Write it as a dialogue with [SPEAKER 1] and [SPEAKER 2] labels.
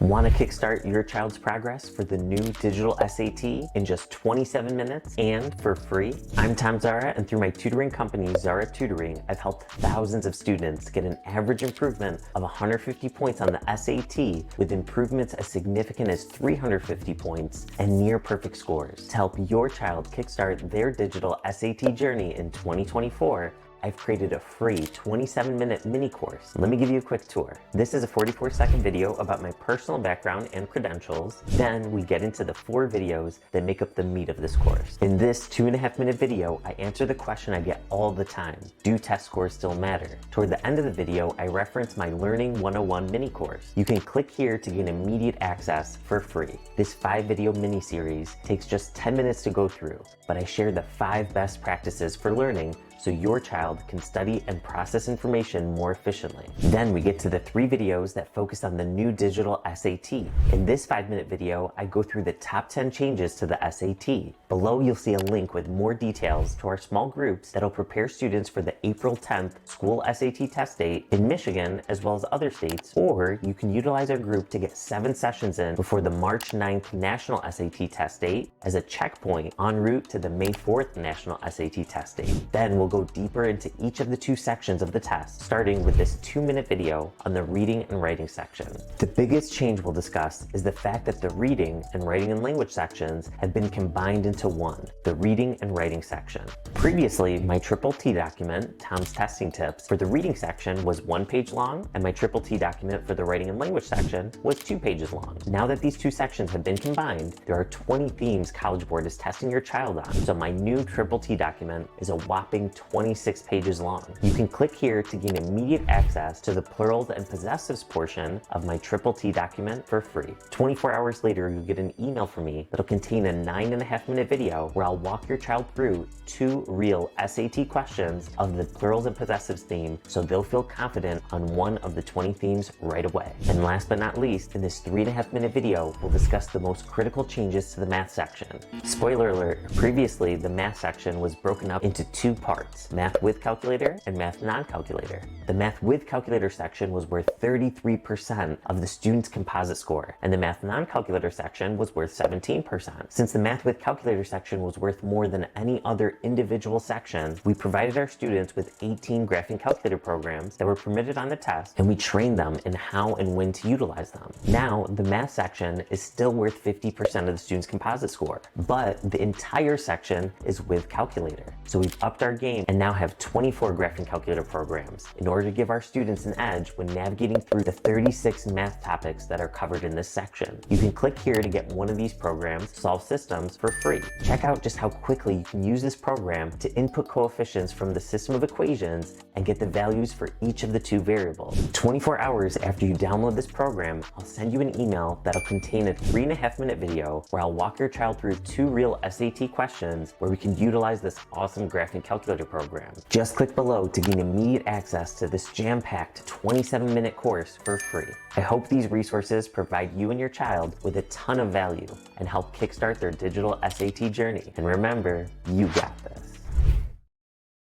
[SPEAKER 1] Want to kickstart your child's progress for the new digital SAT in just 27 minutes and for free? I'm Tom Zara, and through my tutoring company, Zara Tutoring, I've helped thousands of students get an average improvement of 150 points on the SAT with improvements as significant as 350 points and near perfect scores. To help your child kickstart their digital SAT journey in 2024, I've created a free 27-minute mini course. Let me give you a quick tour. This is a 44-second video about my personal background and credentials. Then we get into the 4 videos that make up the meat of this course. In this 2.5-minute video, I answer the question I get all the time: do test scores still matter? Toward the end of the video, I reference my Learning 101 mini course. You can click here to gain immediate access for free. This 5-video mini series takes just 10 minutes to go through, but I share the 5 best practices for learning so your child can study and process information more efficiently. Then we get to the 3 videos that focus on the new digital SAT. In this 5-minute video, I go through the top 10 changes to the SAT. Below, you'll see a link with more details to our small groups that'll prepare students for the April 10th school SAT test date in Michigan as well as other states, or you can utilize our group to get 7 sessions in before the March 9th national SAT test date as a checkpoint en route to the May 4th national SAT test date. Then we'll go deeper into each of the 2 sections of the test, starting with this 2-minute video on the reading and writing section. The biggest change we'll discuss is the fact that the reading and writing and language sections have been combined into one, the reading and writing section. Previously, my Triple T document, Tom's Testing Tips, for the reading section was 1 page long, and my Triple T document for the writing and language section was 2 pages long. Now that these 2 sections have been combined, there are 20 themes College Board is testing your child on, so my new Triple T document is a whopping 26 pages long. You can click here to gain immediate access to the plurals and possessives portion of my Triple T document for free. 24 hours later, you'll get an email from me that'll contain a 9.5-minute video where I'll walk your child through 2 real SAT questions of the plurals and possessives theme so they'll feel confident on one of the 20 themes right away. And last but not least, in this 3.5-minute video, we'll discuss the most critical changes to the math section. Spoiler alert, previously the math section was broken up into 2 parts: math with calculator and math non-calculator. The math with calculator section was worth 33% of the student's composite score, and the math non-calculator section was worth 17%. Since the math with calculator section was worth more than any other individual section, we provided our students with 18 graphing calculator programs that were permitted on the test, and we trained them in how and when to utilize them. Now, the math section is still worth 50% of the student's composite score, but the entire section is with calculator. So we've upped our game and now have 24 graphing calculator programs in order to give our students an edge when navigating through the 36 math topics that are covered in this section. You can click here to get one of these programs, Solve Systems, for free. Check out just how quickly you can use this program to input coefficients from the system of equations and get the values for each of the 2 variables. 24 hours after you download this program, I'll send you an email that'll contain a 3.5-minute video where I'll walk your child through 2 real SAT questions where we can utilize this awesome graphing calculator program. Just click below to gain immediate access to this jam-packed 27-minute course for free. I hope these resources provide you and your child with a ton of value and help kickstart their digital SAT journey. And remember, you got this.